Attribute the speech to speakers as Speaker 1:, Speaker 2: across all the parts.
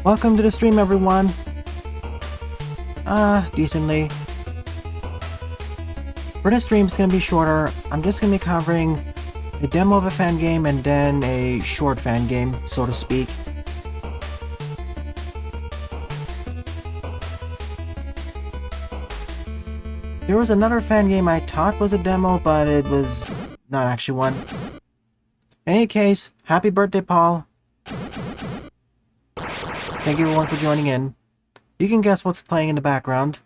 Speaker 1: Welcome to the stream, everyone. Decently. For this stream, it's gonna be shorter. I'm just gonna be covering a demo of a fan game and then a short fan game, so to speak. There was another fan game I thought was a demo, but it was not actually one. In any case, happy birthday, Paul. Thank you everyone for joining in. You can guess what's playing in the background.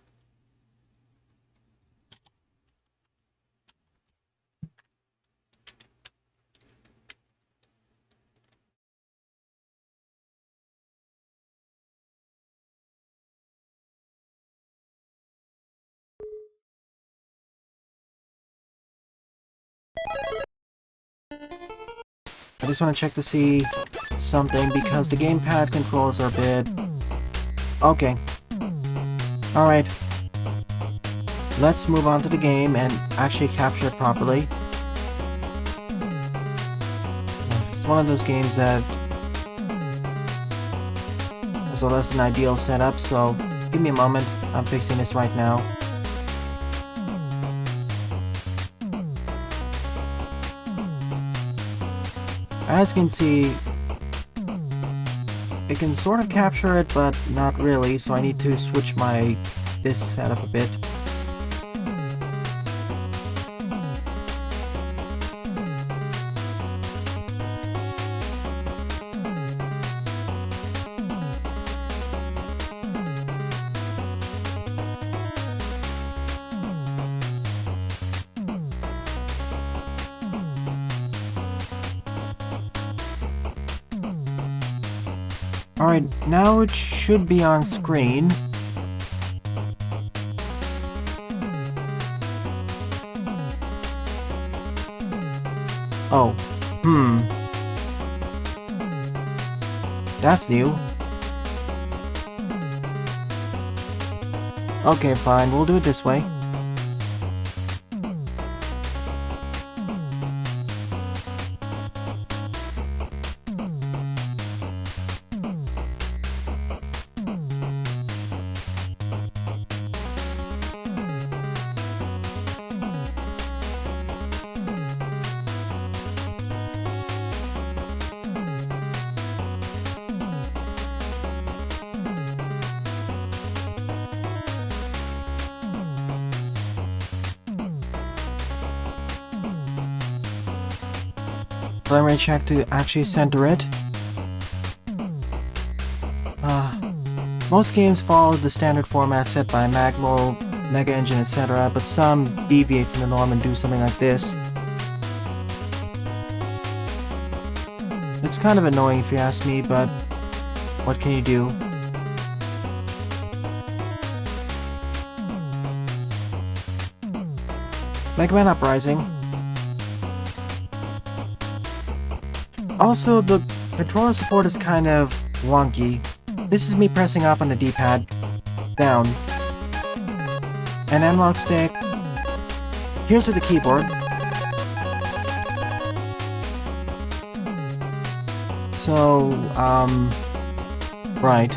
Speaker 1: I just want to check to see something because the gamepad controls are a bit... Okay. Alright. Let's move on to the game and actually capture it properly. It's one of those games that is a less than ideal setup, so give me a moment. I'm fixing this right now. As you can see, it can sort of capture it, but not really, so I need to switch this setup a bit. Alright, now it should be on screen. Oh, that's new. Okay, fine, we'll do it this way. Let me check to actually center it. Most games follow the standard format set by Magmo, Mega Engine, etc., but some deviate from the norm and do something like this. It's kind of annoying if you ask me, but what can you do? Mega Man Uprising. Also, the controller support is kind of wonky. This is me pressing up on the D-pad, down, and analog stick. Here's with the keyboard. So, right.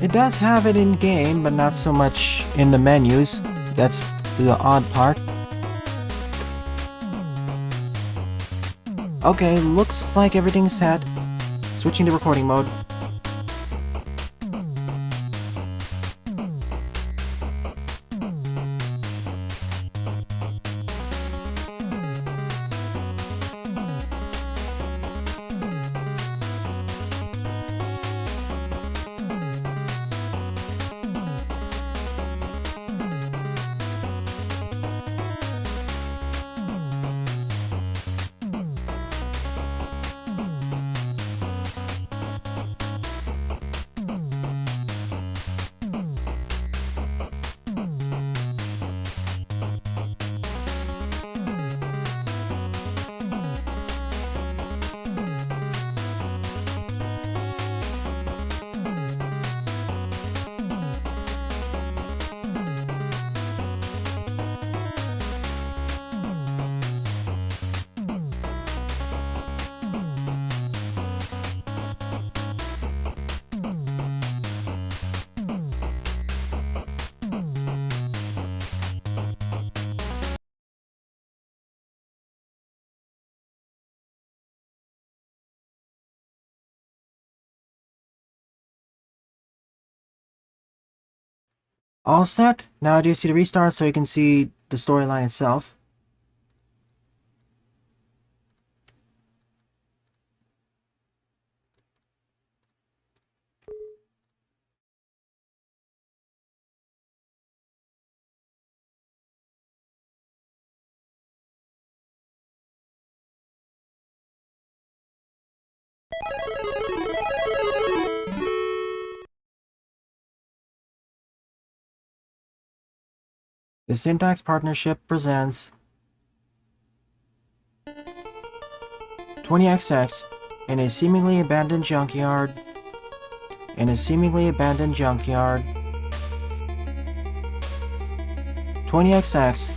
Speaker 1: It does have it in-game, but not so much in the menus. That's the odd part. Okay, looks like everything's set. Switching to recording mode. All set. Now I do see the restart so you can see the storyline itself. The Syntax Partnership presents 20XX in a seemingly abandoned junkyard. In a seemingly abandoned junkyard. 20XX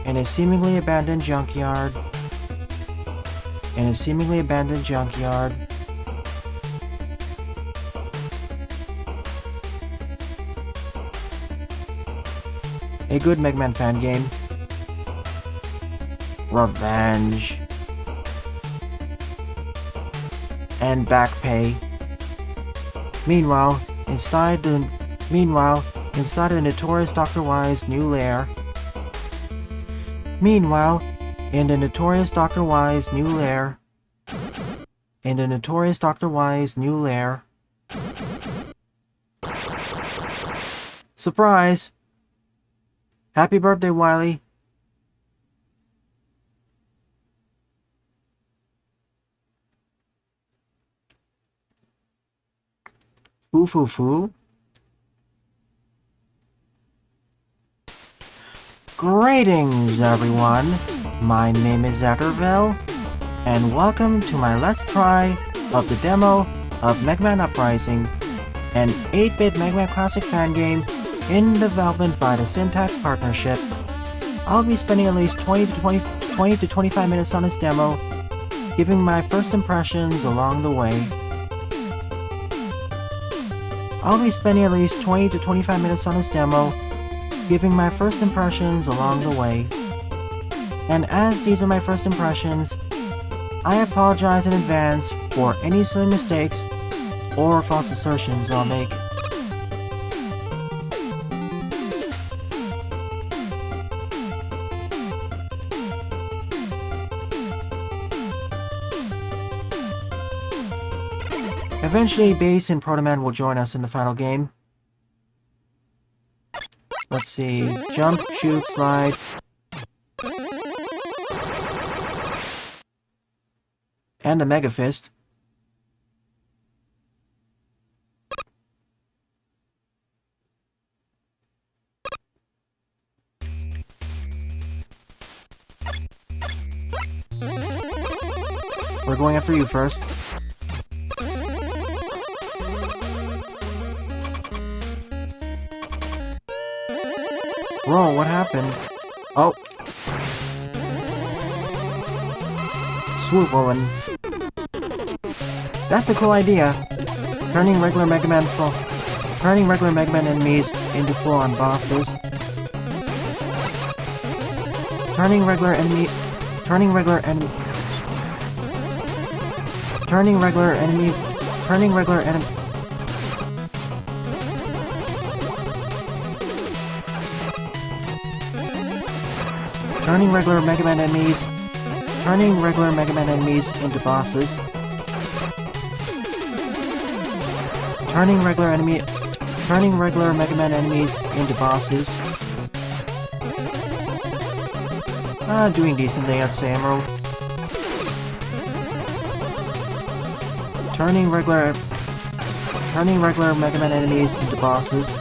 Speaker 1: in a seemingly abandoned junkyard. In a seemingly abandoned junkyard. A good Mega Man fan game. Revenge. And back pay. Meanwhile, inside the notorious Dr. Y's new lair. Meanwhile, in the notorious Dr. Y's new lair. In the notorious Dr. Y's new lair. Surprise! Happy birthday, Wily. Foo foo foo. Greetings, everyone. My name is Zackerville, and welcome to my Let's Try of the demo of Mega Man Uprising, an 8-bit Mega Man Classic fan game in development by the Syntax Partnership. I'll be spending at least 20 to 25 minutes on this demo, giving my first impressions along the way. I'll be spending at least 20 to 25 minutes on this demo, giving my first impressions along the way. And as these are my first impressions, I apologize in advance for any silly mistakes or false assertions I'll make. Eventually, Bass and Proto Man will join us in the final game. Let's see. Jump, shoot, slide. And a Mega Fist. We're going after you first. Whoa, what happened? Oh. Swoop Owen. That's a cool idea. Turning regular Mega Man enemies into full-on bosses. Turning regular enemy Turning regular Mega Man enemies into bosses. Turning regular Mega Man enemies into bosses. Doing decently, I'd say, Emerald. Turning regular Mega Man enemies into bosses.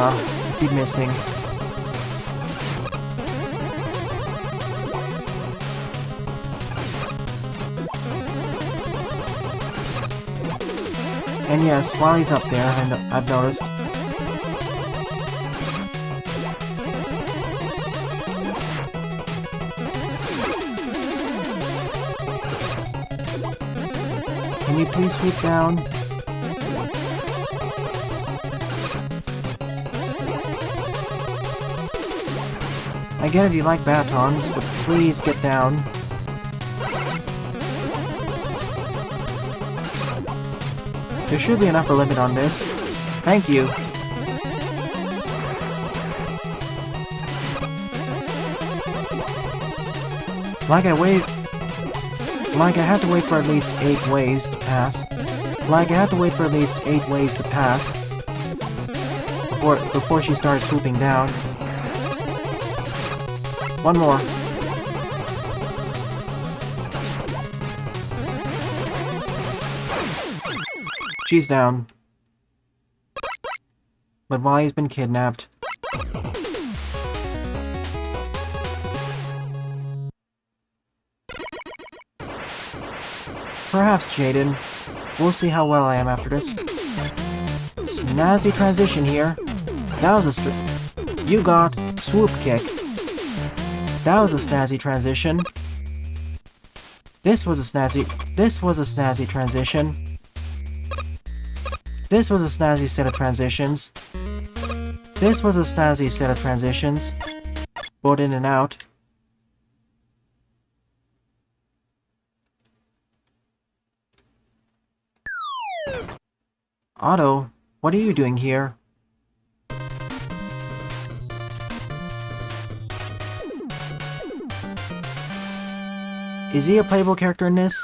Speaker 1: I keep missing. And yes, while he's up there, I've noticed. Can you please swoop down? I get it, you like batons, but please get down. There should be an upper limit on this. Thank you. Like I had to wait for at least 8 waves to pass. Before she started swooping down. One more. She's down. But Wally's been kidnapped. Perhaps, Jaden. We'll see how well I am after this. Snazzy transition here. That was a You got swoop kick. That was a snazzy transition. This was a snazzy transition. This was a snazzy set of transitions. Both in and out. Otto, what are you doing here? Is he a playable character in this?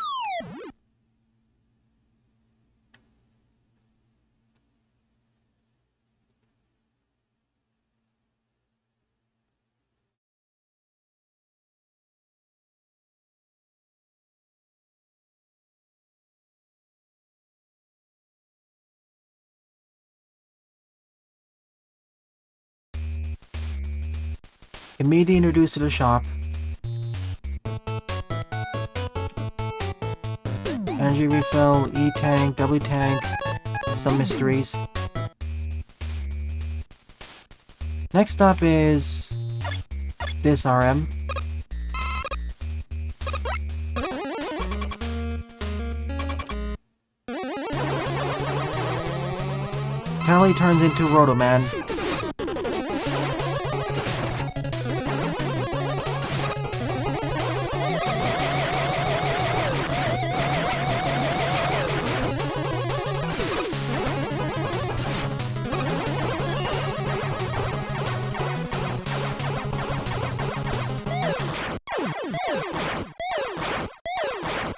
Speaker 1: Immediately introduced to the shop. Energy refill, E-tank, W-tank, some mysteries. Next stop is this RM. Callie turns into Rotoman.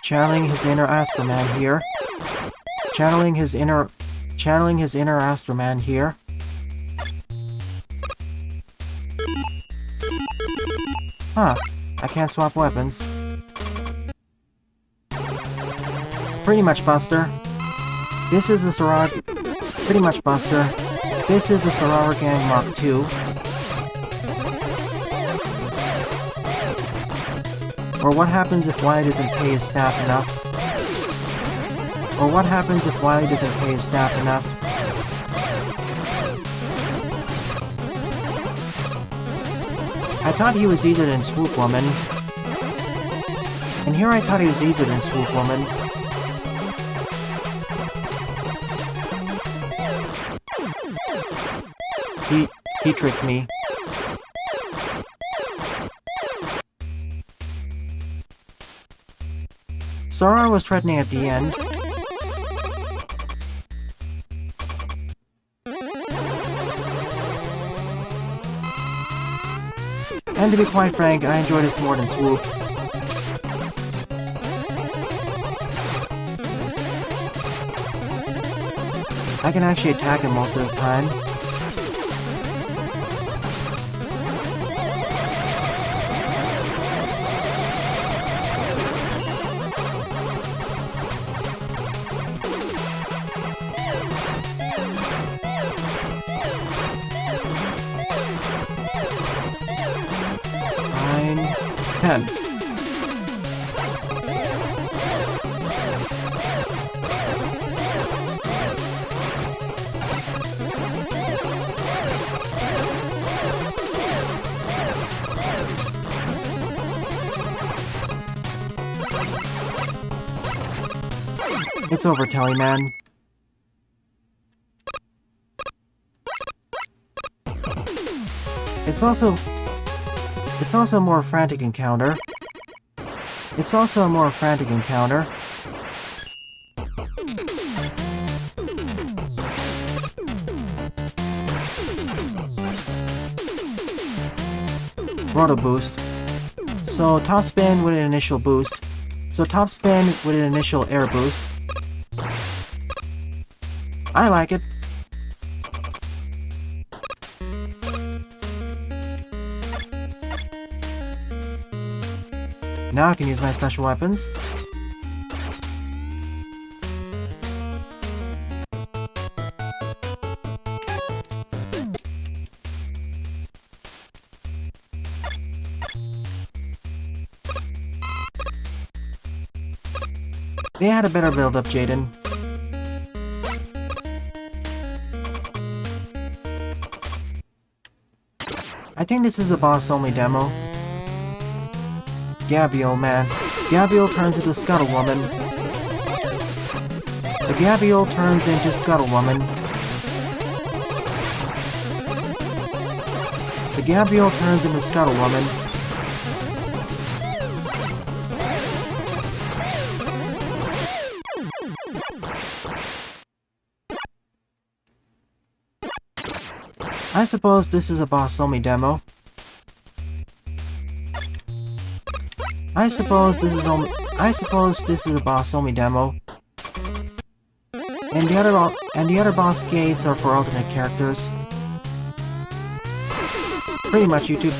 Speaker 1: Channeling his inner Astroman here. Channeling his inner Astroman here. Huh. I can't swap weapons. Pretty much Buster. This is a Soror... Pretty much Buster. This is a Soror Gang Mark II. Or what happens if Wily doesn't pay his staff enough? I thought he was easier than Swoop Woman. And here I thought he was easier than Swoop Woman. He tricked me. Soror was threatening at the end. And to be quite frank, I enjoy this more than Swoop. I can actually attack him most of the time. It's over, Teleman. It's also a more frantic encounter. It's also a more frantic encounter. Roto boost. So top spin with an initial boost. So top spin with an initial air boost. I like it. Now I can use my special weapons. They had a better build-up, Jaden. I think this is a boss-only demo. Gabio, man. Gabio turns into Scuttle Woman. The Gabio turns into Scuttle Woman. The Gabio turns into Scuttle Woman. I suppose this is a boss-only demo. I suppose this is a boss-only demo. And the other boss gates are for alternate characters. Pretty much YouTube.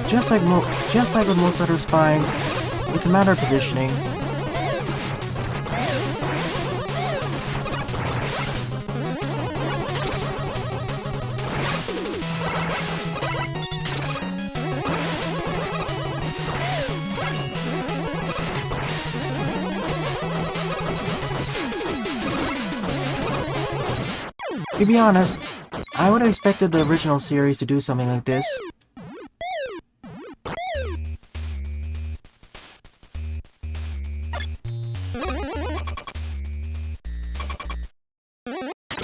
Speaker 1: Just like with most other spines, it's a matter of positioning. To be honest, I would have expected the original series to do something like this.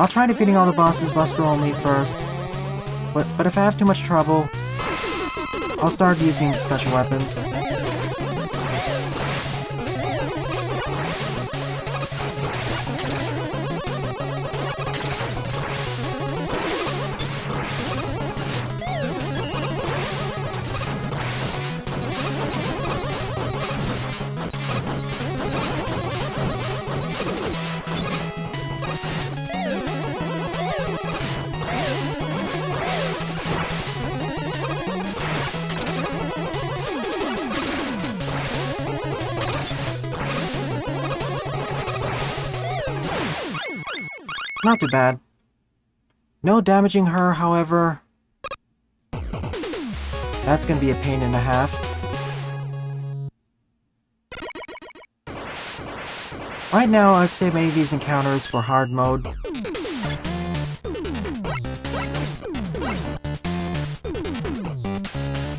Speaker 1: I'll try defeating all the bosses Buster only first, but if I have too much trouble, I'll start using special weapons. Not too bad. No damaging her, however. That's gonna be a pain and a half. Right now, I'd save many of these encounters for hard mode.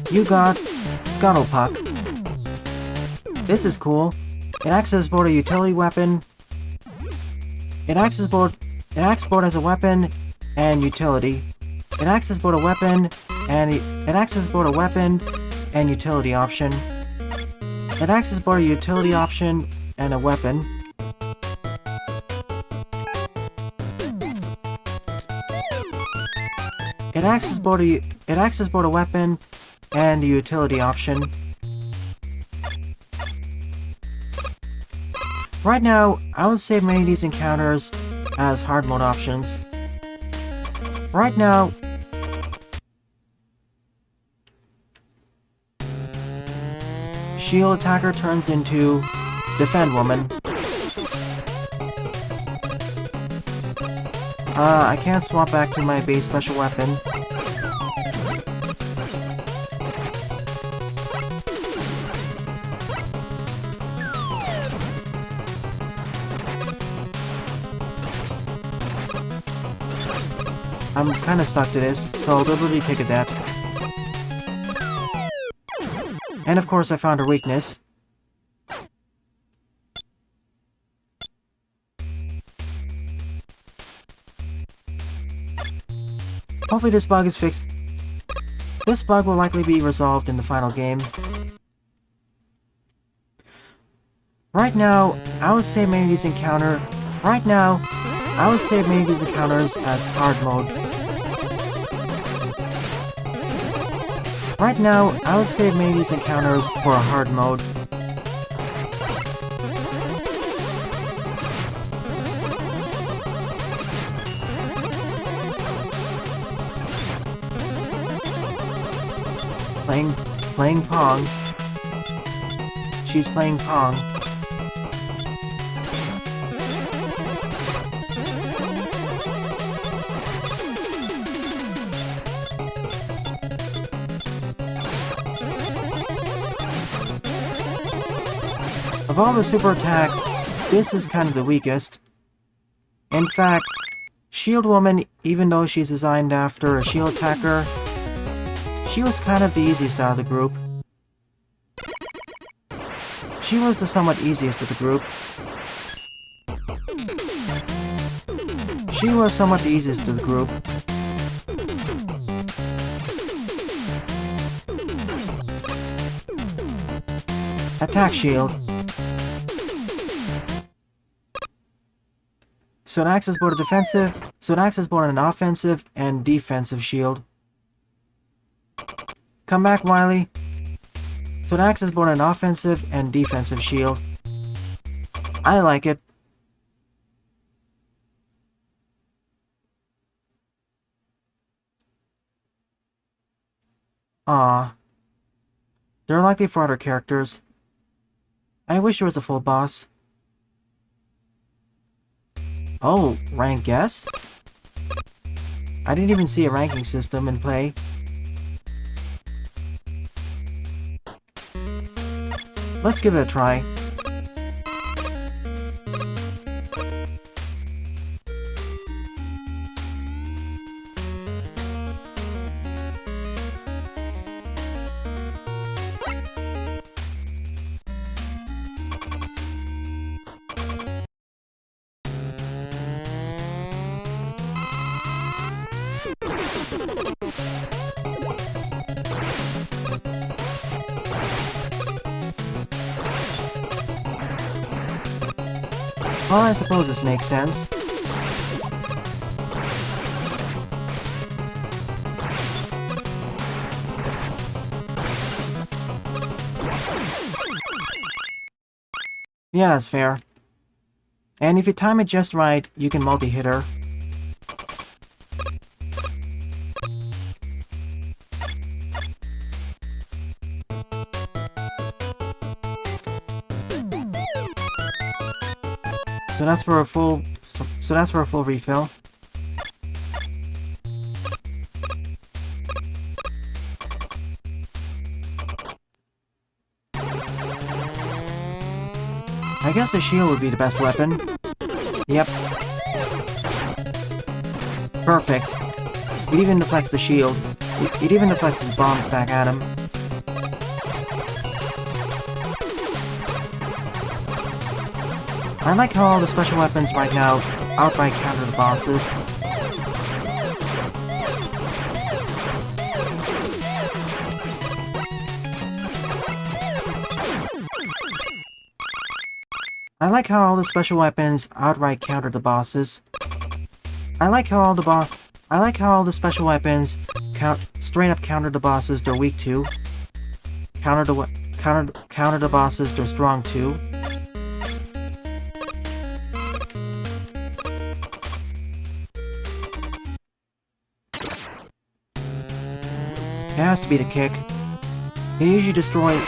Speaker 1: You got Scuttlepuck. This is cool. It acts as both a utility weapon. It acts both as a weapon and utility. It acts as both a weapon and utility option. It acts as both a utility option and a weapon. It acts as both a weapon and a utility option. Right now, I would save many of these encounters as hard mode options. Right now, Shield Attacker turns into Defend Woman. I can't swap back to my base special weapon. I'm kinda stuck to this, so I'll deliberately take a death. And of course I found her weakness. Hopefully this bug is fixed. This bug will likely be resolved in the final game. Right now, I would say many of these encounters as hard mode. Right now, I would save many of these encounters for a hard mode. Playing Pong. She's playing Pong. Of all the super attacks, this is kind of the weakest. In fact, Shield Woman, even though she's designed after a shield attacker, she was kind of the easiest out of the group. She was the somewhat easiest of the group. She was somewhat the easiest of the group. Attack shield. So it acts as both an offensive and defensive shield. Come back, Wily. So it acts as both an offensive and defensive shield. I like it. Aww. They're likely for other characters. I wish there was a full boss. Oh, rank S? I didn't even see a ranking system in play. Let's give it a try. Well, I suppose this makes sense. Yeah, that's fair. And if you time it just right, you can multi-hit her. So that's for a full refill. I guess the shield would be the best weapon. Yep. Perfect. It even deflects the shield. It even deflects his bombs back at him. I like how all the special weapons right now outright counter the bosses. I like how all the special weapons outright counter the bosses. I like how all the special weapons straight up counter the bosses they're weak to. Counter the bosses they're strong to. It has to be the kick. It usually destroys...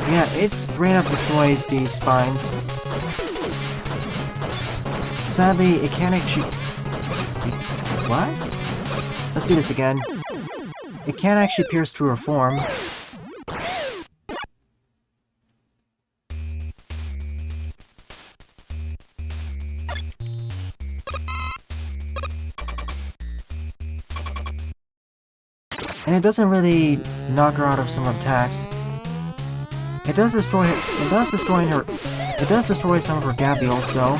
Speaker 1: Yeah, it straight up destroys these spines. Sadly, it can't actually... What? Let's do this again. It can't actually pierce through her form. And it doesn't really knock her out of some attacks. It does destroy some of her gabials though.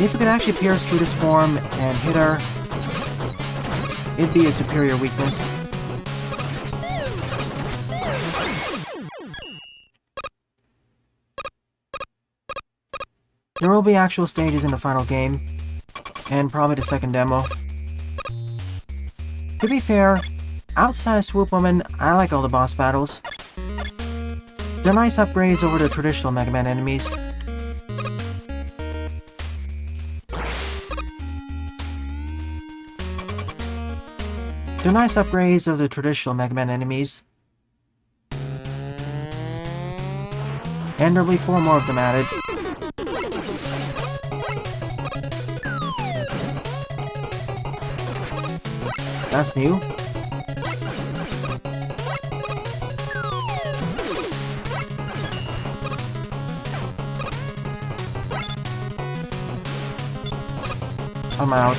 Speaker 1: If it could actually pierce through this form and hit her, it'd be a superior weakness. There will be actual stages in the final game, and probably the second demo. To be fair, outside of Swoop Woman, I like all the boss battles. They're nice upgrades over the traditional Mega Man enemies. They're nice upgrades of the traditional Mega Man enemies. And there'll be 4 more of them added. That's new. I'm out.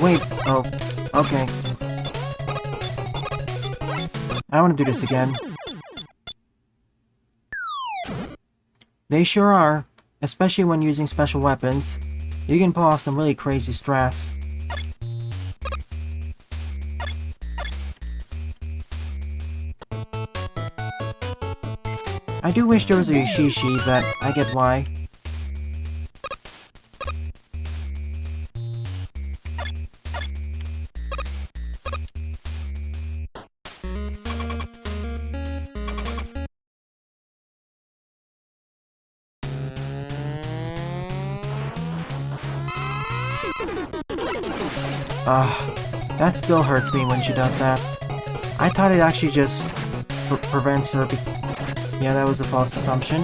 Speaker 1: Wait, oh, okay. I want to do this again. They sure are, especially when using special weapons. You can pull off some really crazy strats. I do wish there was a Yoshishi, but I get why. That still hurts me when she does that. I thought it actually just prevents her. Yeah, that was a false assumption.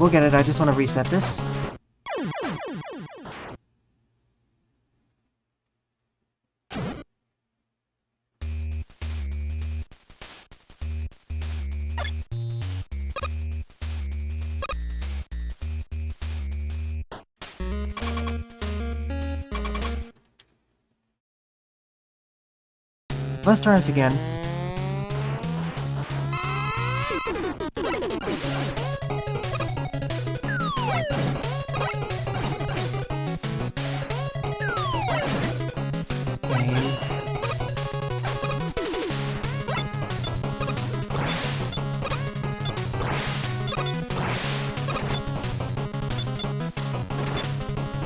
Speaker 1: We'll get it, I just want to reset this. Let's try this again.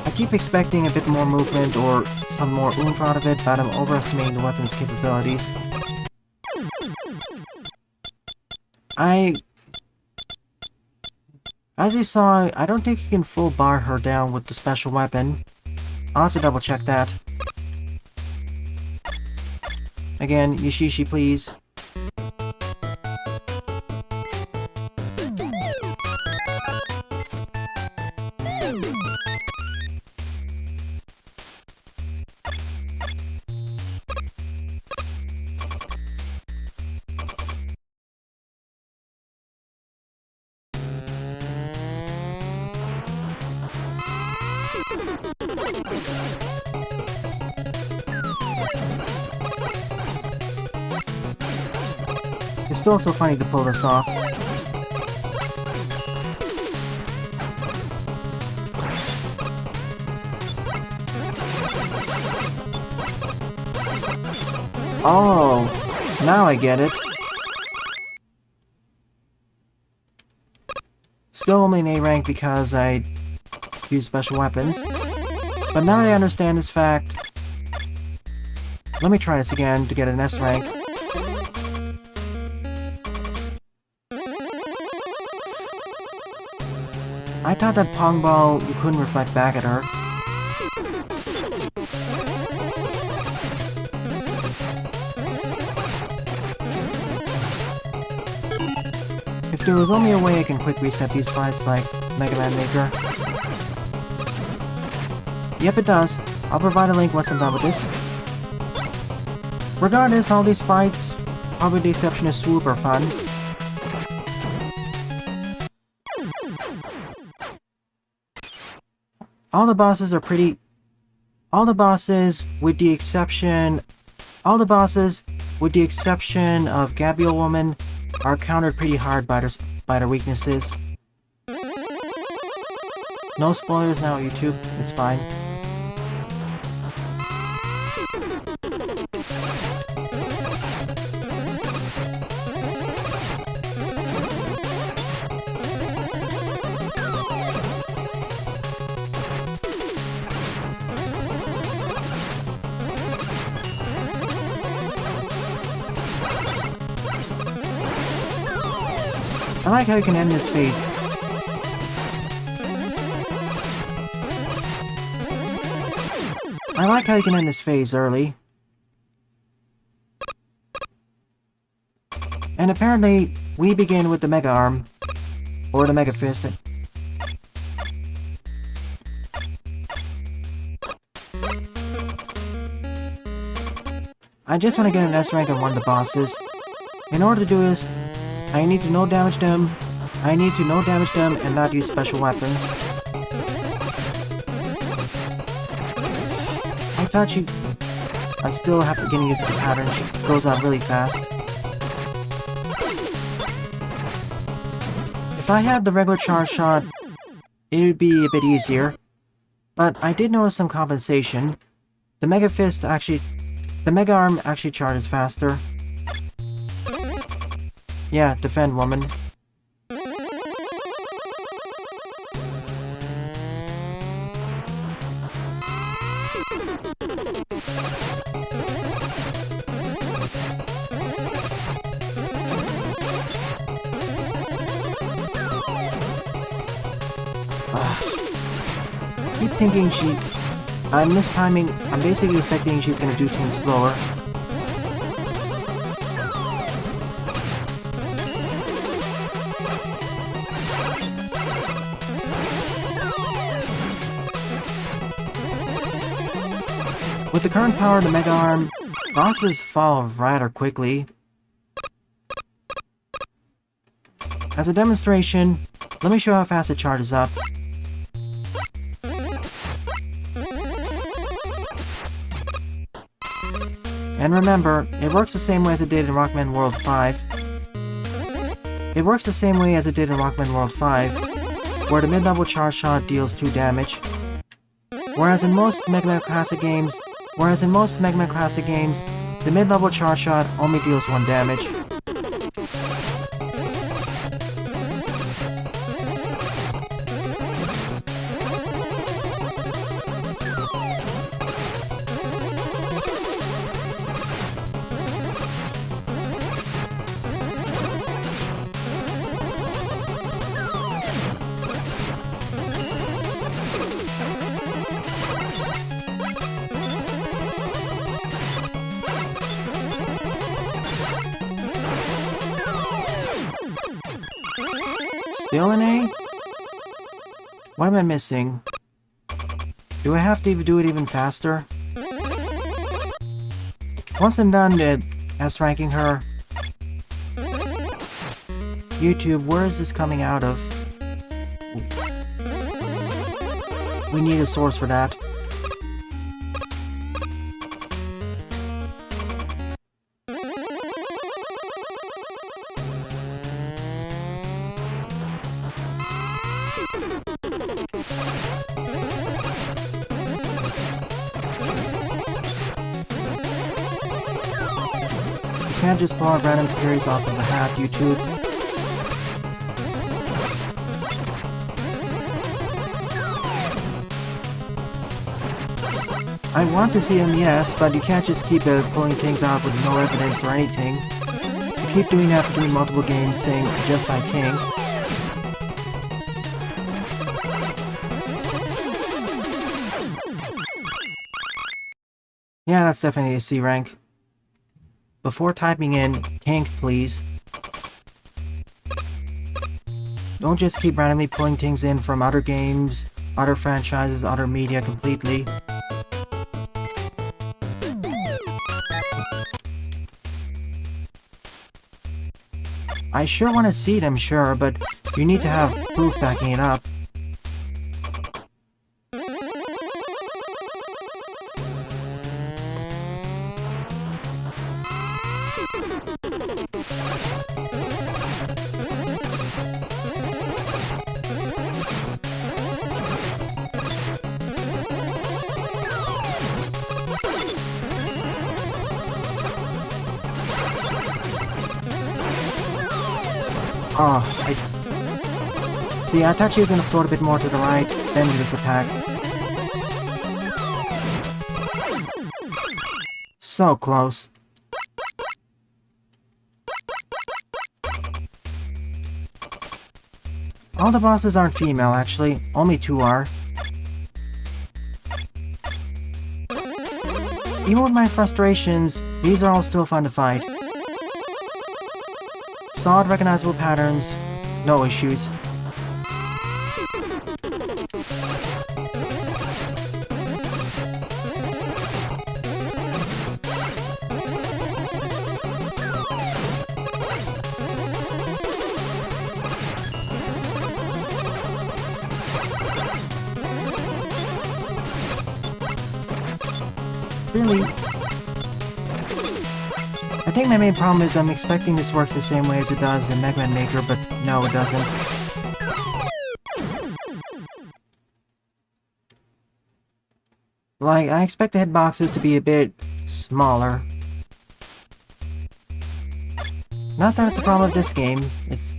Speaker 1: I keep expecting a bit more movement or some more oomph out of it, but I'm overestimating the weapon's capabilities. As you saw, I don't think you can full bar her down with the special weapon. I'll have to double check that. Again, Yoshishi please. It's still so funny to pull this off. Oh, now I get it. Still only an A rank because I use special weapons. But now that I understand this fact, let me try this again to get an S rank. I thought that Pong Ball, you couldn't reflect back at her. there was only a way I can quick reset these fights like Mega Man Maker. Yep, it does. I'll provide a link once I'm done with this. Regardless, all these fights, probably the exception of Swoop, are fun. All the bosses, with the exception of Gabriel Woman, are countered pretty hard by their weaknesses. No spoilers now, YouTube. It's fine. I like how you can end this phase. I like how you can end this phase early. And apparently, we begin with the Mega Arm. Or the Mega Fist. I just want to get an S rank on one of the bosses. In order to do this, I need to no damage them and not use special weapons. I'm still getting used to the pattern. She goes out really fast. If I had the regular charge shot, it would be a bit easier. But I did notice some compensation. The Mega Arm actually charges faster. Yeah, defend, woman. Keep thinking I'm mistiming. I'm basically expecting she's gonna do things slower. With the current power of the Mega Arm, bosses fall rather quickly. As a demonstration, let me show how fast it charges up. And remember, it works the same way as it did in Rockman World 5. It works the same way as it did in Rockman World 5, where the mid-level charge shot deals 2 damage. Whereas in most Mega Man Classic games, the mid-level charge shot only deals 1 damage. Still an A? What am I missing? Do I have to do it even faster? Once I'm done S-ranking her... YouTube, where is this coming out of? We need a source for that. You can't just pull out random theories off of the hat, YouTube. I want to see him, yes, but you can't just keep pulling things out with no evidence or anything. You keep doing that between multiple games, saying, just like King. Yeah, that's definitely a C rank. Before typing in, tank please. Don't just keep randomly pulling things in from other games, other franchises, other media completely. I sure want to see them, sure, but you need to have proof backing it up. Oh, See, I thought she was gonna float a bit more to the right, then do this attack. So close. All the bosses aren't female, actually. Only 2 are. Even with my frustrations, these are all still fun to fight. Solid recognizable patterns, no issues. Really? I think my main problem is I'm expecting this works the same way as it does in Mega Man Maker, but no, it doesn't. Like, I expect the hitboxes to be a bit smaller. Not that it's a problem with this game, it's...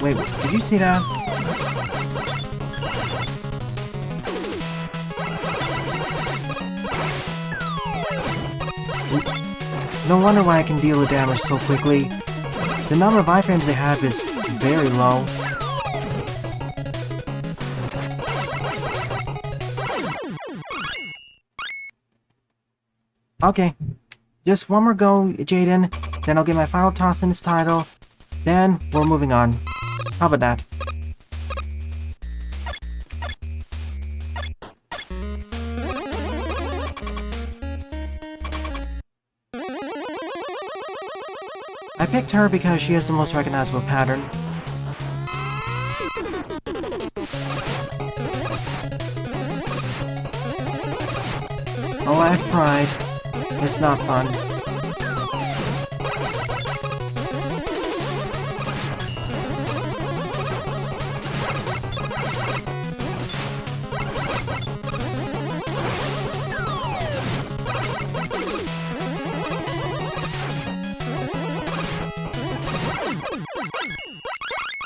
Speaker 1: Wait, did you see that? No wonder why I can deal the damage so quickly. The number of iframes they have is very low. Okay, just one more go, Jaden, then I'll get my final toss in this title. Then, we're moving on. How about that? I picked her because she has the most recognizable pattern. Oh, I have pride. It's not fun.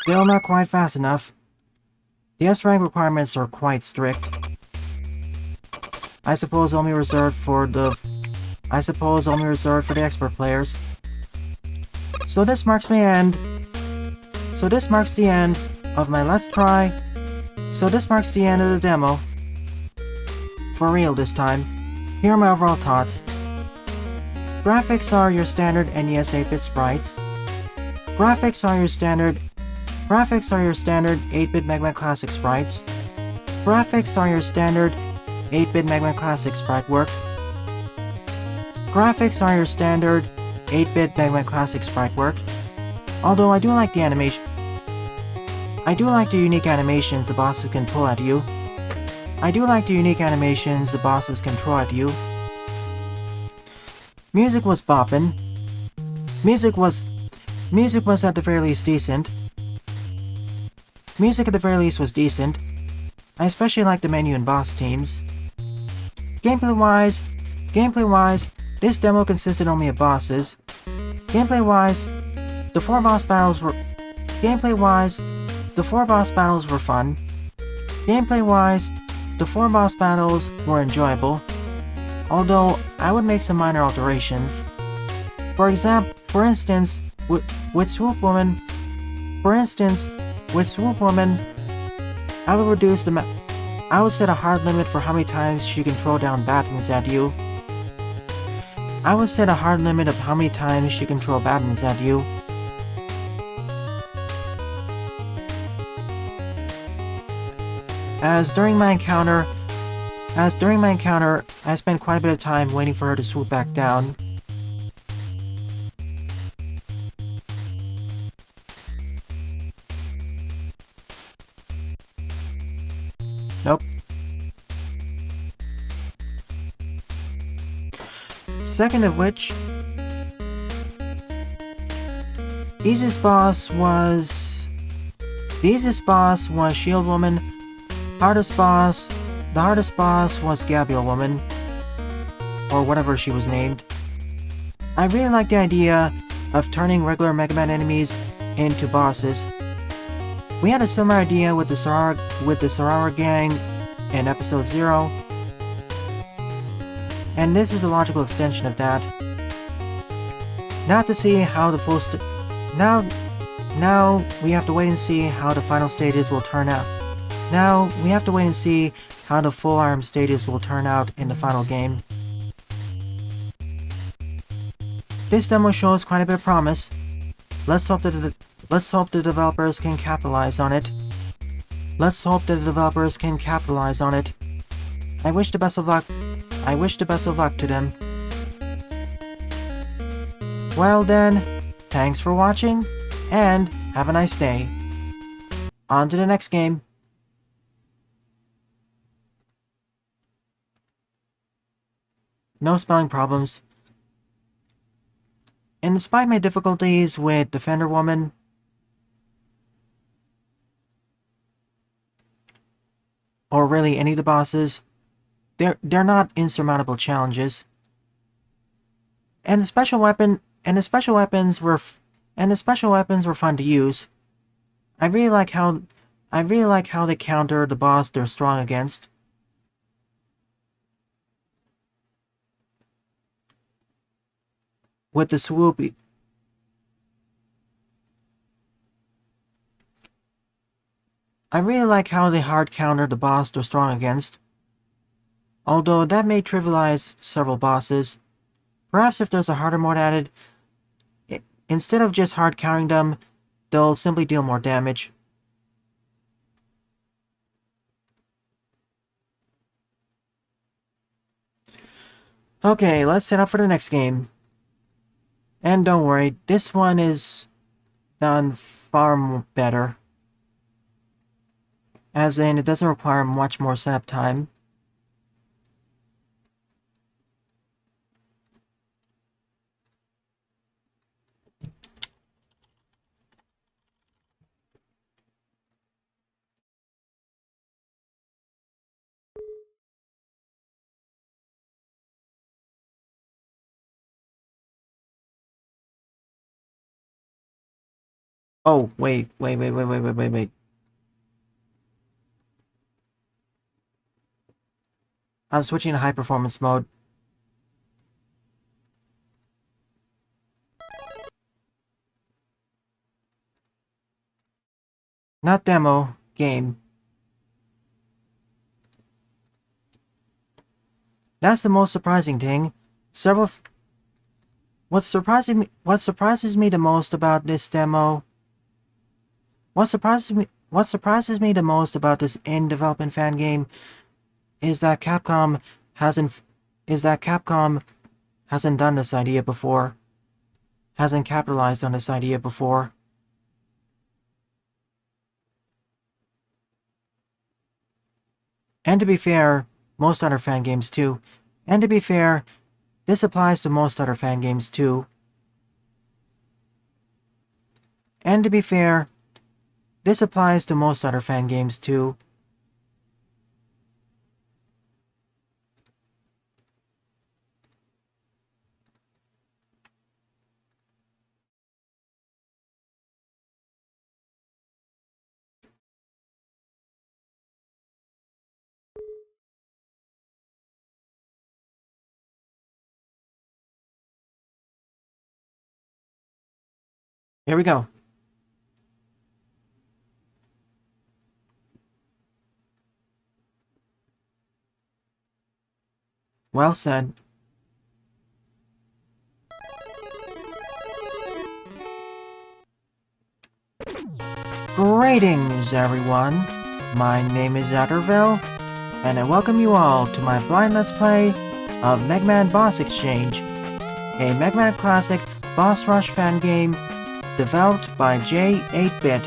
Speaker 1: Still not quite fast enough. The S-rank requirements are quite strict. I suppose only reserved for the expert players. So this marks the end of my Let's Try. So this marks the end of the demo. For real this time. Here are my overall thoughts. Graphics are your standard NES 8-bit sprites. Graphics are your standard 8-bit Mega Man Classic sprites. Graphics are your standard 8-bit Mega Man Classic sprite work. Graphics are your standard 8-bit Mega Man Classic sprite work. Although I do like the animation. I do like the unique animations the bosses can pull at you. Music was boppin'. Music was at the very least decent. Music at the very least was decent. I especially like the menu and boss teams. Gameplay-wise, this demo consisted only of bosses. Gameplay-wise, the four boss battles were fun. Gameplay-wise, The 4 boss battles were enjoyable, although I would make some minor alterations. For instance, with Swoop Woman, I would reduce I would set a hard limit for how many times she can throw down batons at you. I would set a hard limit of how many times she can throw batons at you. As during my encounter, I spent quite a bit of time waiting for her to swoop back down. Nope. Second of which, the easiest boss was Shield Woman. The hardest boss was Gabriel Woman, or whatever she was named. I really like the idea of turning regular Mega Man enemies into bosses. We had a similar idea with the Sarara gang in episode 0, and this is a logical extension of that. Now to see how the full now we have to wait and see how the final stages will turn out. Now we have to wait and see how the full arm stages will turn out in the final game. This demo shows quite a bit of promise. Let's hope the developers can capitalize on it. I wish the best of luck to them. Well then, thanks for watching, and have a nice day. On to the next game. No spelling problems. And despite my difficulties with Defender Woman, or really any of the bosses, they're not insurmountable challenges. And the special weapons were fun to use. I really like how they counter the boss they're strong against. With the swoopy. I really like how they hard counter the boss they're strong against. Although that may trivialize several bosses. Perhaps if there's a harder mode added, instead of just hard countering them, they'll simply deal more damage. Okay, let's set up for the next game. And don't worry, this one is done far better. As in, it doesn't require much more setup time. Oh, wait. I'm switching to high performance mode. Not demo, game. That's the most surprising thing. What surprises me the most about this demo. What surprises me the most about this in-development fan game is that Capcom hasn't done this idea before. Hasn't capitalized on this idea before. And to be fair, most other fan games too. And to be fair, this applies to most other fan games too. And to be fair, this applies to most other fan games too. Here we go. Well said. Greetings, everyone. My name is Zatterville, and I welcome you all to my blind Let's Play of Mega Man Boss Exchange, a Mega Man Classic Boss Rush fan game developed by J8-Bit.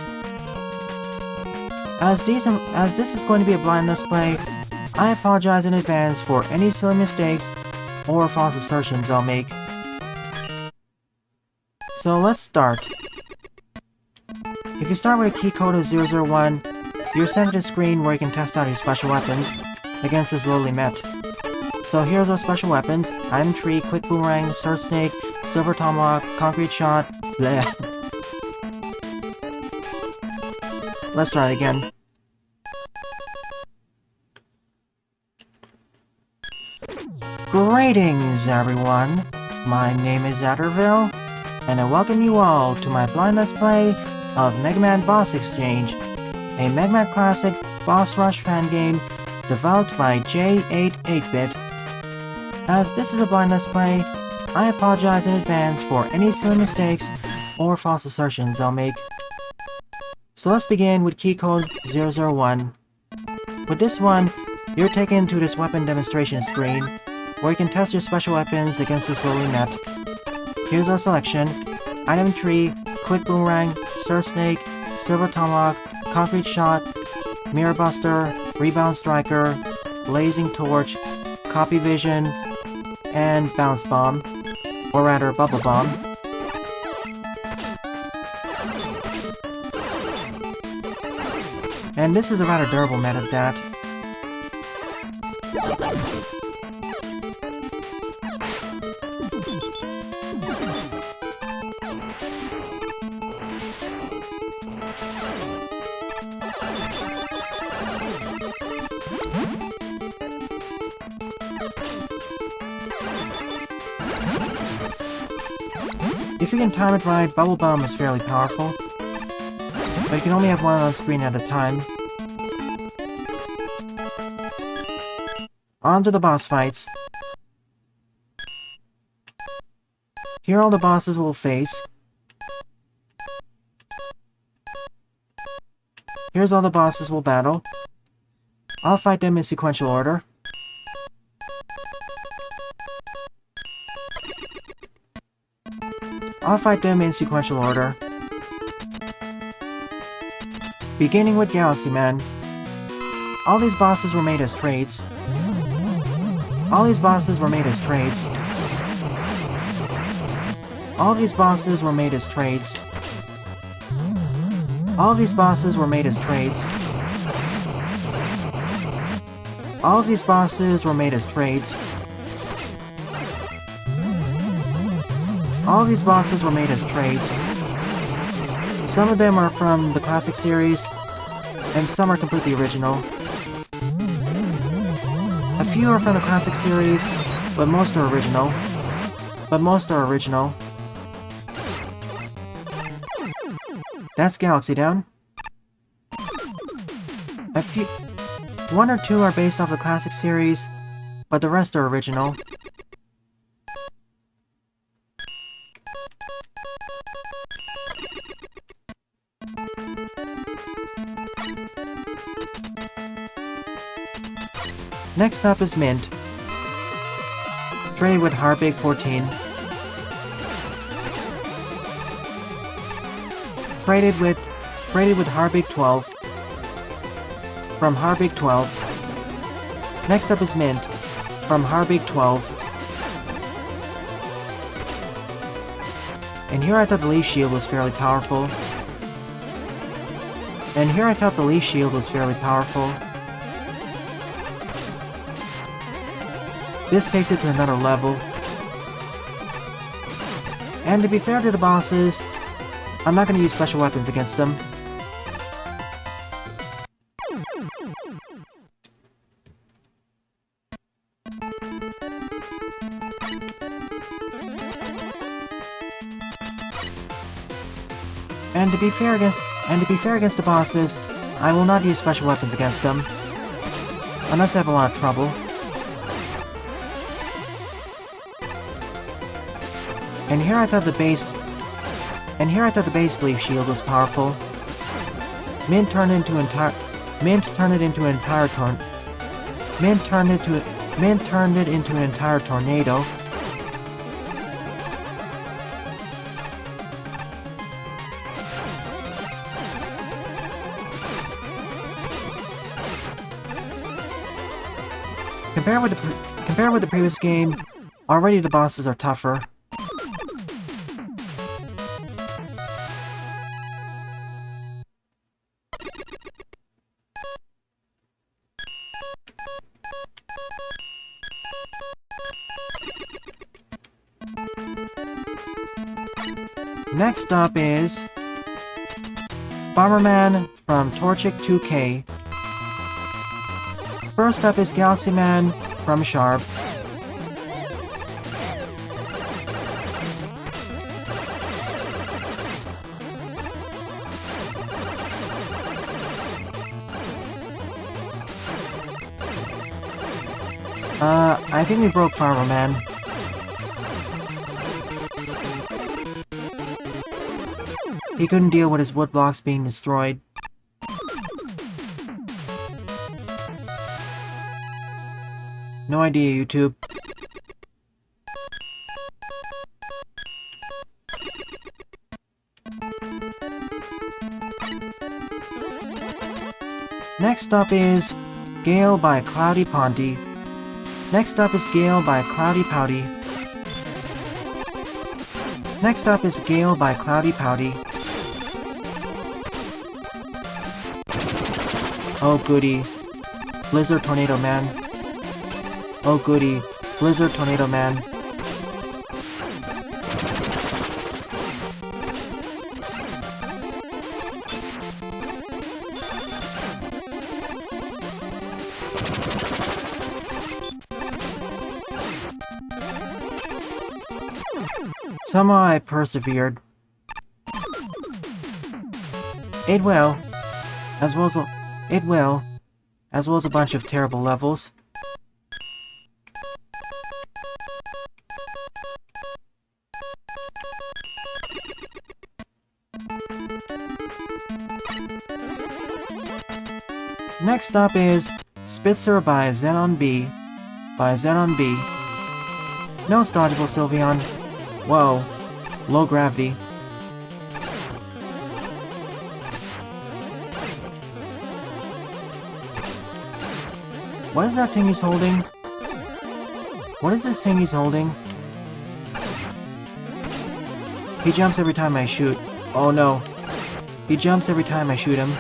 Speaker 1: As this is going to be a blind Let's Play, I apologize in advance for any silly mistakes or false assertions I'll make. So let's start. If you start with a key code of 001, you're sent to the screen where you can test out your special weapons against this lowly Met. So here's our special weapons: Item Tree, Quick Boomerang, Surf Snake, Silver Tomahawk, Concrete Shot, bleh. Let's try it again. Greetings, everyone. My name is Zatterville, and I welcome you all to my blind Let's Play of Mega Man Boss Exchange, a Mega Man Classic Boss Rush fan game developed by J8-Bit. As this is a blind Let's Play, I apologize in advance for any silly mistakes or false assertions I'll make. So let's begin with key code 001. With this one, you're taken to this weapon demonstration screen, where you can test your special weapons against this lowly Met. Here's our selection: Item Tree, Quick Boomerang, Surf Snake, Silver Tomahawk, Concrete Shot, Mirror Buster, Rebound Striker, Blazing Torch, Copy Vision, and Bounce Bomb, or rather Bubble Bomb. And this is a rather durable Met at that. If you can time it right, Bubble Bomb is fairly powerful, but you can only have one on screen at a time. On to the boss fights. Here all the bosses will face. Here's all the bosses will battle. I'll fight them in sequential order. Beginning with Galaxy Man. All these bosses were made as trades. All these bosses were made as trades. All these bosses were made as trades. All these bosses were made as trades. All these bosses were made as trades. All these bosses were made as trades. Some of them are from the classic series, and some are completely original. A few are from the classic series, but most are original. That's Galaxy down. One or two are based off the classic series, but the rest are original. Next up is Mint. Traded with Harbig 14. Traded with Harbig 12. From Harbig 12. Next up is Mint. From Harbig 12. And here I thought the Leaf Shield was fairly powerful. This takes it to another level. And to be fair to the bosses, I'm not going to use special weapons against them. And to be fair against the bosses, I will not use special weapons against them. Unless I have a lot of trouble. And here I thought the base leaf shield was powerful. Mint turned it into an entire tornado. Compared with the previous game, already the bosses are tougher. Next up is Bomberman from Torchic 2K. First up is Galaxy Man from Sharp. I think we broke Farmer Man. He couldn't deal with his wood blocks being destroyed. No idea, YouTube. Next up is Gale by Cloudy Ponty. Next up is Gale by Cloudy Pouty. Next up is Gale by Cloudy Pouty. Oh goody, Blizzard Tornado Man. Oh goody, Blizzard Tornado Man. Somehow I persevered. It will, as well as a bunch of terrible levels. Next up is Spitzer by Xenon B. No dodgeable Sylveon. Whoa. Low gravity. What is that thing he's holding? What is this thing he's holding? He jumps every time I shoot. Oh no. He jumps every time I shoot him.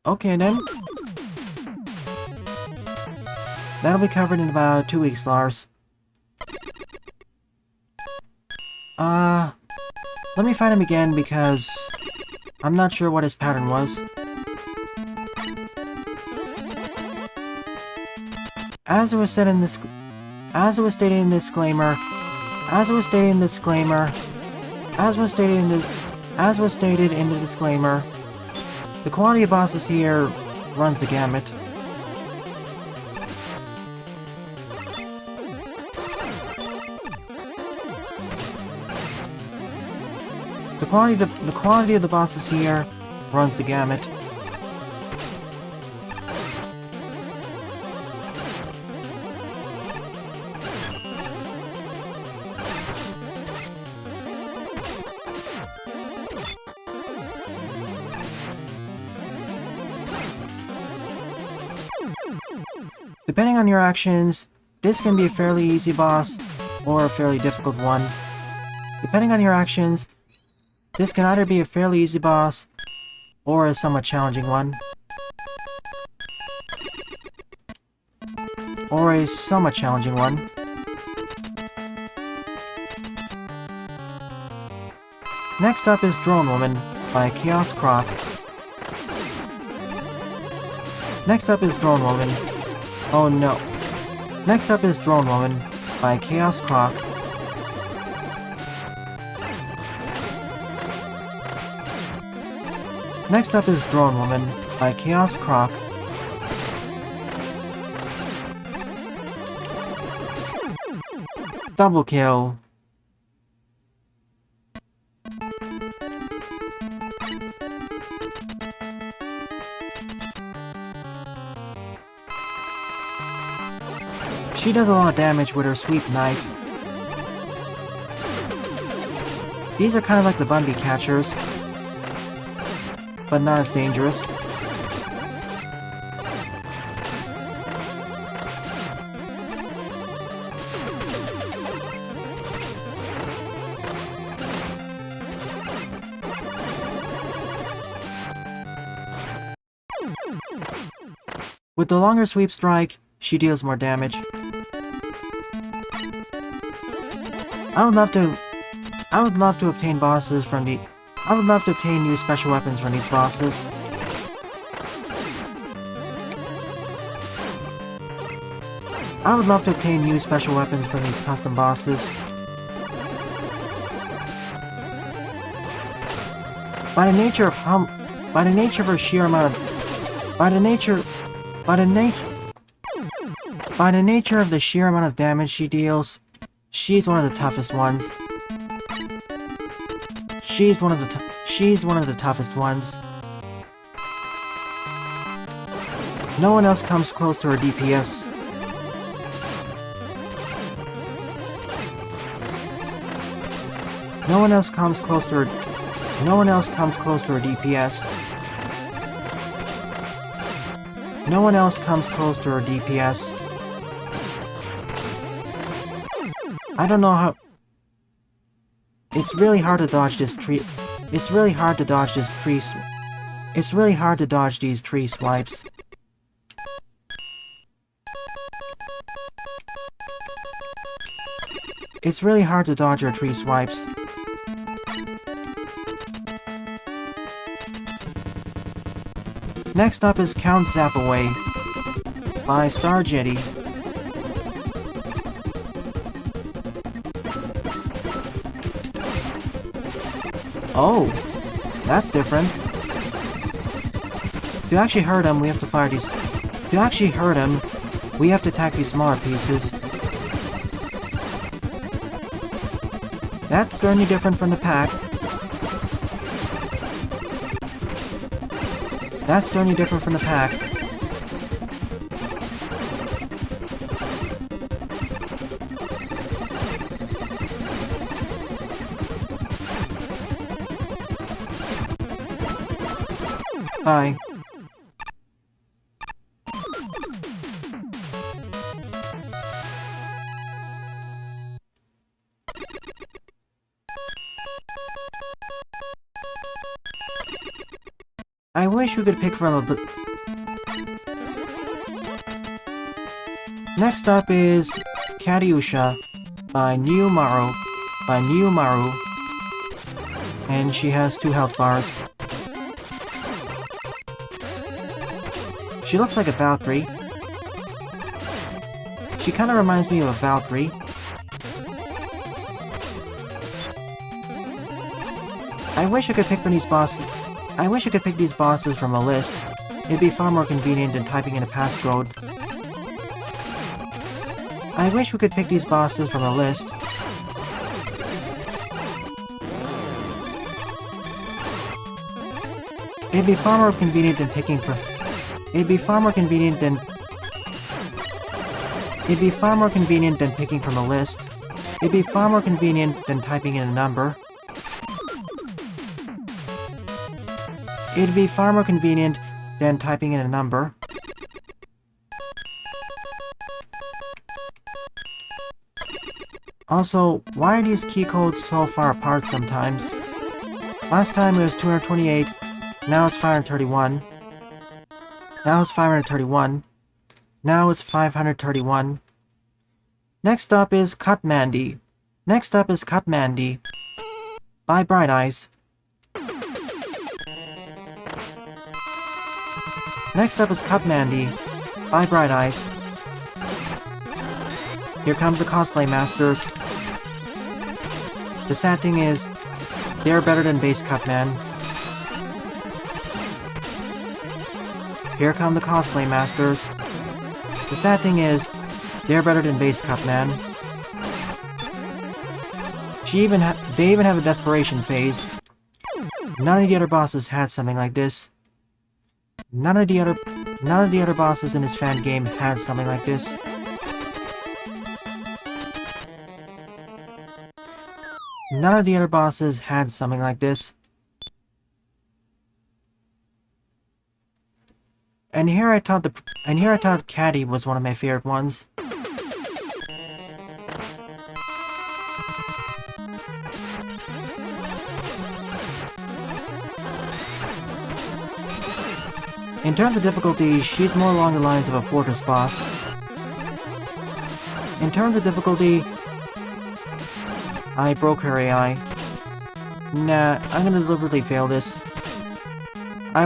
Speaker 1: Okay then. That'll be covered in about 2 weeks, Lars. Let me find him again because I'm not sure what his pattern was. As it was stated in the disclaimer, the quality of bosses here runs the gamut. The quality of the bosses here runs the gamut. Depending on your actions, this can be a fairly easy boss or a fairly difficult one. Depending on your actions, this can either be a fairly easy boss or a somewhat challenging one. Next up is Drone Woman by Chaos Croc. Oh no. Next up is Drone Woman by Chaos Croc. Next up is Drone Woman by Chaos Croc. Double kill. She does a lot of damage with her sweep knife. These are kind of like the Bunby catchers, but not as dangerous. With the longer sweep strike, she deals more damage. I would love to obtain bosses from the... I would love to obtain new special weapons from these bosses. I would love to obtain new special weapons from these custom bosses. By the nature of her sheer amount of... By the nature of the sheer amount of damage she deals, she's one of the toughest ones. She's one of the toughest ones. No one else comes close to her DPS. No one else comes close to her DPS. No one else comes close to her DPS. I don't know how... It's really hard to dodge this tree... It's really hard to dodge this tree... It's really hard to dodge these tree swipes. It's really hard to dodge her tree swipes. Next up is Count Zapaway by Star Jetty. Oh, that's different. To actually hurt him, we have to fire these... To actually hurt him, we have to attack these smaller pieces. That's certainly different from the pack. That's certainly different from the pack. Bye. I wish we could pick from a... Next up is Katyusha by Niumaru. And she has 2 health bars. She looks like a Valkyrie. She kinda reminds me of a Valkyrie. I wish I could pick from these bosses. I wish I could pick these bosses from a list. It'd be far more convenient than typing in a passcode. I wish we could pick these bosses from a list. It'd be far more convenient than picking from... It'd be far more convenient than picking from a list. It'd be far more convenient than typing in a number. It'd be far more convenient than typing in a number. Also, why are these key codes so far apart sometimes? Last time it was 228, now it's 531. Now it's 531. Now it's 531. Next up is Katmandy. By Bright Eyes. Next up is Katmandy by Bright Eyes. Here comes the cosplay masters. The sad thing is, they're better than Base Cup Man. Here come the cosplay masters. The sad thing is, they're better than Base Cup Man. They even have a desperation phase. None of the other bosses had something like this. None of the other bosses in this Fangame had something like this. None of the other bosses had something like this. And here I thought Caddy was one of my favorite ones. In terms of difficulty, she's more along the lines of a fortress boss. In terms of difficulty, I broke her AI. Nah, I'm gonna deliberately fail this. I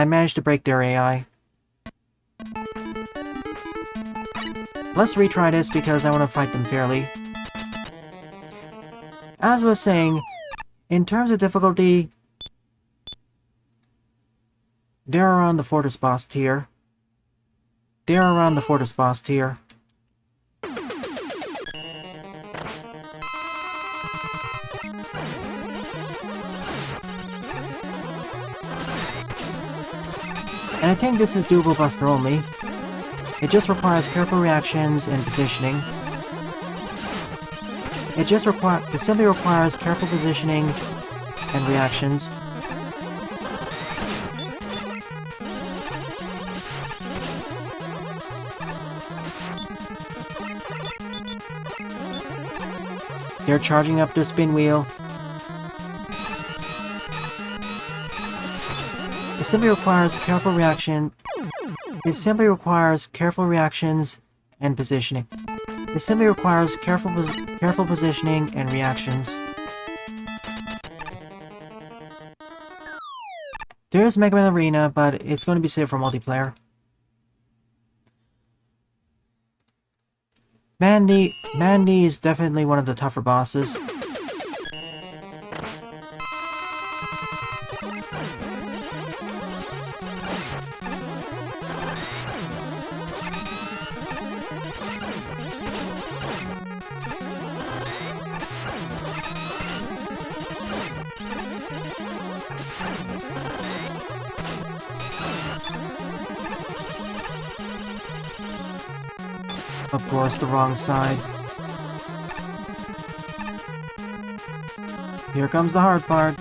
Speaker 1: managed to break their AI. Let's retry this because I want to fight them fairly. As I was saying, in terms of difficulty, they're around the fortress boss tier. They're around the fortress boss tier. And I think this is doable Buster only. It just requires careful reactions and positioning. It simply requires careful positioning and reactions. They're charging up their spin wheel. It simply requires careful reaction. It simply requires careful reactions and positioning. It simply requires careful positioning and reactions. There is Mega Man Arena, but it's going to be saved for multiplayer. Mandy is definitely one of the tougher bosses. Of course, the wrong side. Here comes the hard part.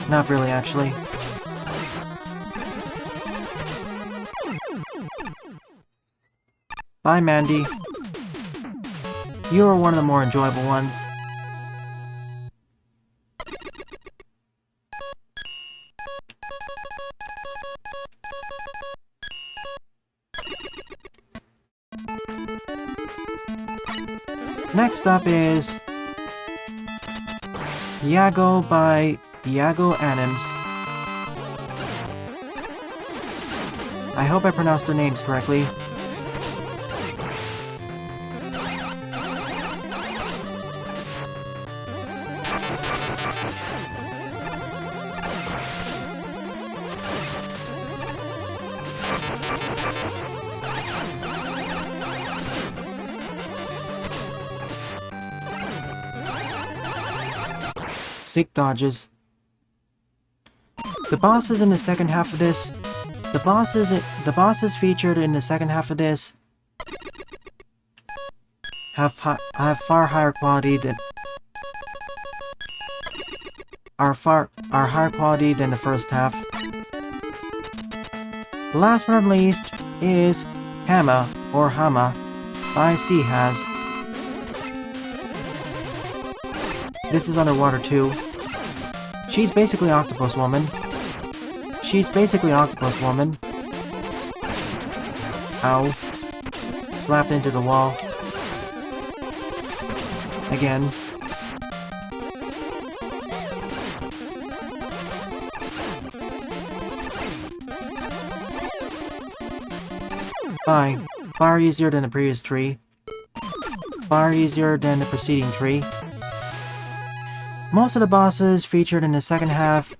Speaker 1: Not really, actually. Bye, Mandy. You are one of the more enjoyable ones. Next up is Iago by Iago Anims. I hope I pronounced their names correctly. Sick dodges. The bosses in the second half of this, the bosses featured in the second half of this have far higher quality than are higher quality than the first half. Last but not least is Hama or Hama by Seahaz. This is underwater too. She's basically Octopus Woman. Ow. Slapped into the wall. Again. Bye. Far easier than the previous tree. Far easier than the preceding tree. Most of the bosses featured in the second half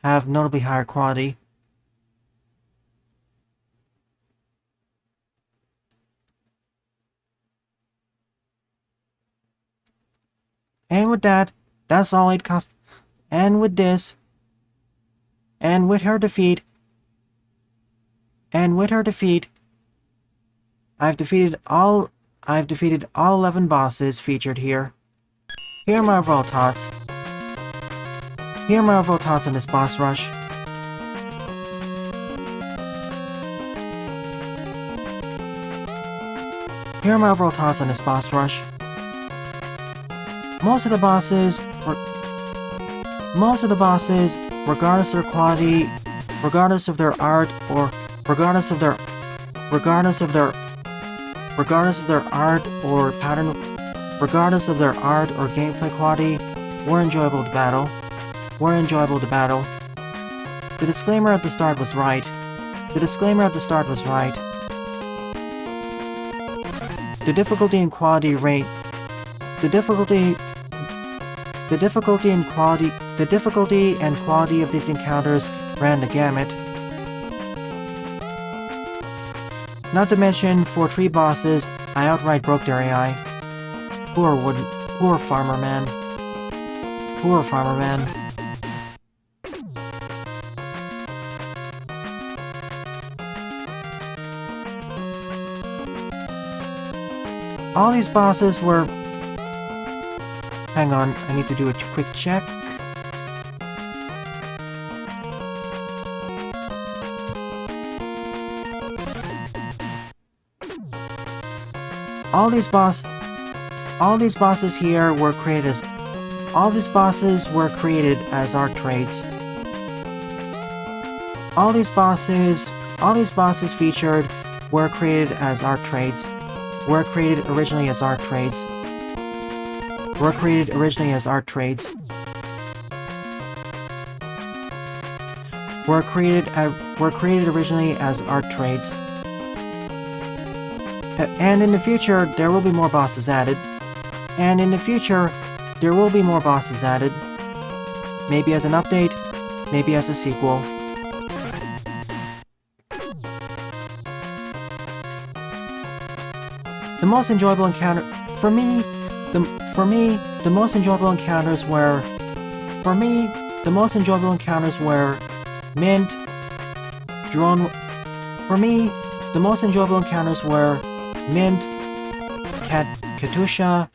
Speaker 1: have notably higher quality. And with that, that's all it cost. And with this, and with her defeat, I've defeated all 11 bosses featured here. Here are my overall thoughts. Here are my overall thoughts on this boss rush. Here are my overall thoughts on this boss rush. Most of the bosses, regardless of their quality, regardless of their art, or regardless of their art or pattern, regardless of their art or gameplay quality, were enjoyable to battle. The disclaimer at the start was right. The difficulty and quality range. The difficulty and quality of these encounters ran the gamut. Not to mention, for 3 bosses, I outright broke their AI. Poor farmer man. All these bosses were... Hang on, I need to do a quick check. All these bosses here were created as... All these bosses were created as art trades. All these bosses featured were created as art trades. Were created originally as art trades. Were created originally as art trades. Were created originally as art trades. And in the future, there will be more bosses added. Maybe as an update, maybe as a sequel. The most enjoyable encounter for me, the most enjoyable encounters were Mint, Drone. For me, the most enjoyable encounters were Mint, Katusha,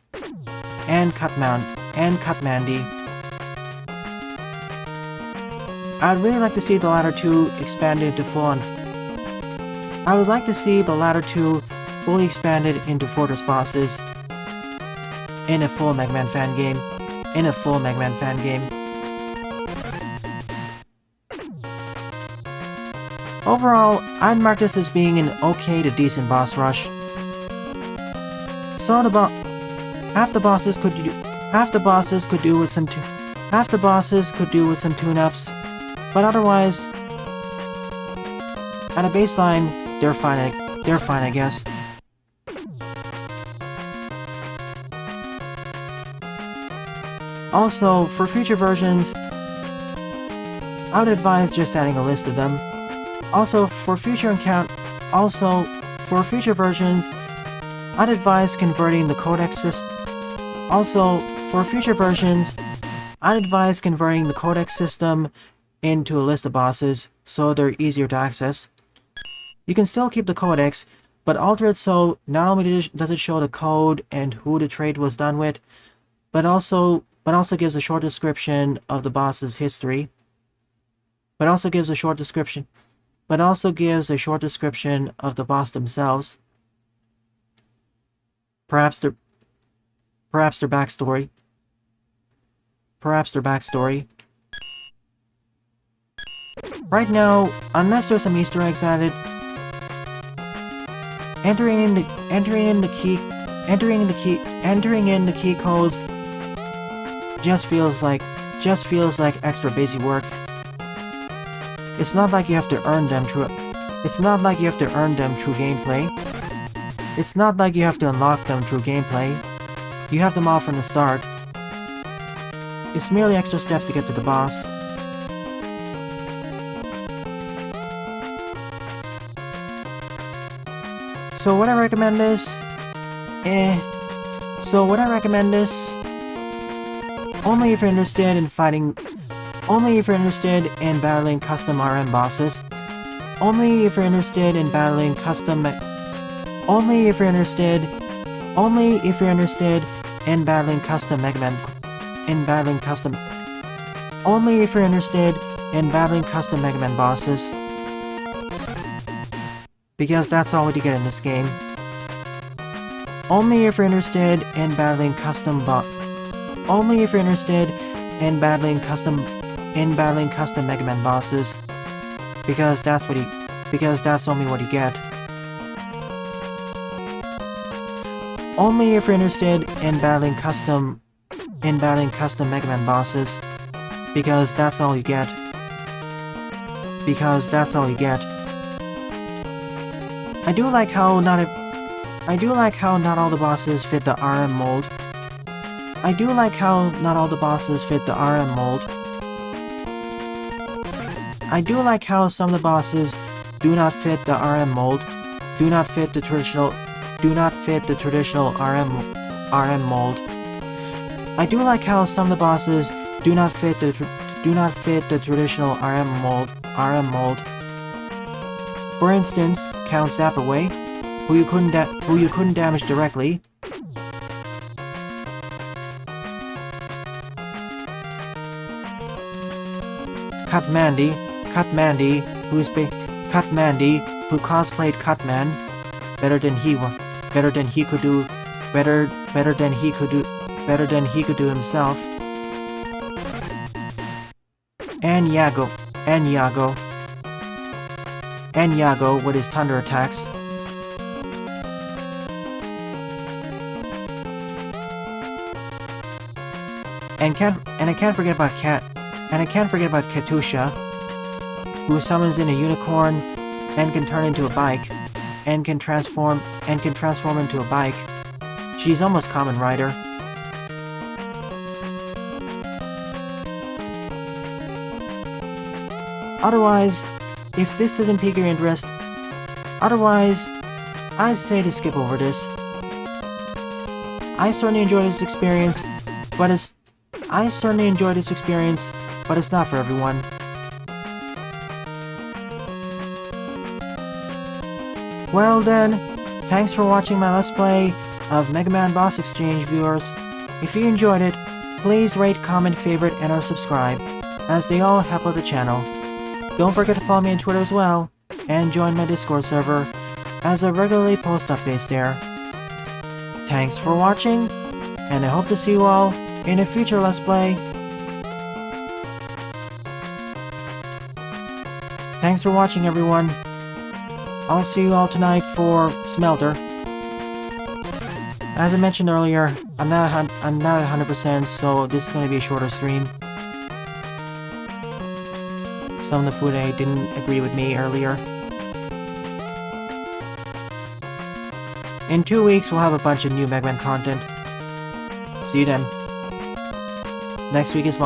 Speaker 1: and Katmandi. I'd really like to see the latter two expanded into full-on. I would like to see the latter two fully expanded into Fortress bosses in a full Mega Man fan game. Overall, I'd mark this as being an okay to decent boss rush. So half the bosses could do with some tune-ups, but otherwise, at a baseline, they're fine, I guess. Also, for future versions, I would advise just adding a list of them. Also, for future versions, I'd advise converting the codex system. Into a list of bosses, so they're easier to access. You can still keep the codex, but alter it so not only does it show the code and who the trade was done with, but also gives a short description of the boss's history. But also gives a short description of the boss themselves. Perhaps their backstory. Right now, unless there's some Easter eggs added, entering in the key codes just feels like extra busy work. It's not like you have to earn them through It's not like you have to earn them through gameplay. It's not like you have to unlock them through gameplay. You have them all from the start. It's merely extra steps to get to the boss. So would I recommend this? So would I recommend this? Only if you're interested in fighting... Only if you're interested in battling custom RM bosses. Only if you're interested in battling custom... Only if you're interested in battling custom Mega Man... Only if you're interested in battling custom Mega Man bosses. Because that's all you get in this game. Only if you're interested in battling custom Only if you're interested in battling custom Mega Man bosses. Because that's only what you get. Only if you're interested in battling custom Mega Man bosses. Because that's all you get. Because that's all you get. I do like how not all the bosses fit the RM mold. I do like how not all the bosses fit the RM mold. I do like how some of the bosses do not fit the RM mold, do not fit the traditional RM mold. I do like how some of the bosses do not fit the traditional RM mold. For instance, Count Zapaway, who you couldn't damage directly. Cut Mandy, who cosplayed Cutman better than he could do himself. And Yago with his thunder attacks. And I can't forget about Katusha, who summons in a unicorn and can turn into a bike, and can transform into a bike. She's almost Kamen Rider. Otherwise, if this doesn't pique your interest, I'd say to skip over this. I certainly enjoyed this experience, but it's not for everyone. Well then, thanks for watching my Let's Play of Mega Man Boss Exchange, viewers. If you enjoyed it, please rate, comment, favorite, and or subscribe, as they all help out the channel. Don't forget to follow me on Twitter as well, and join my Discord server, as I regularly post updates there. Thanks for watching, and I hope to see you all in a future Let's Play. Thanks for watching, everyone. I'll see you all tonight for Smelter. As I mentioned earlier, I'm not 100%, so this is going to be a shorter stream. Some of the food I didn't agree with me earlier. In 2 weeks, we'll have a bunch of new Mega Man content. See you then. Next week is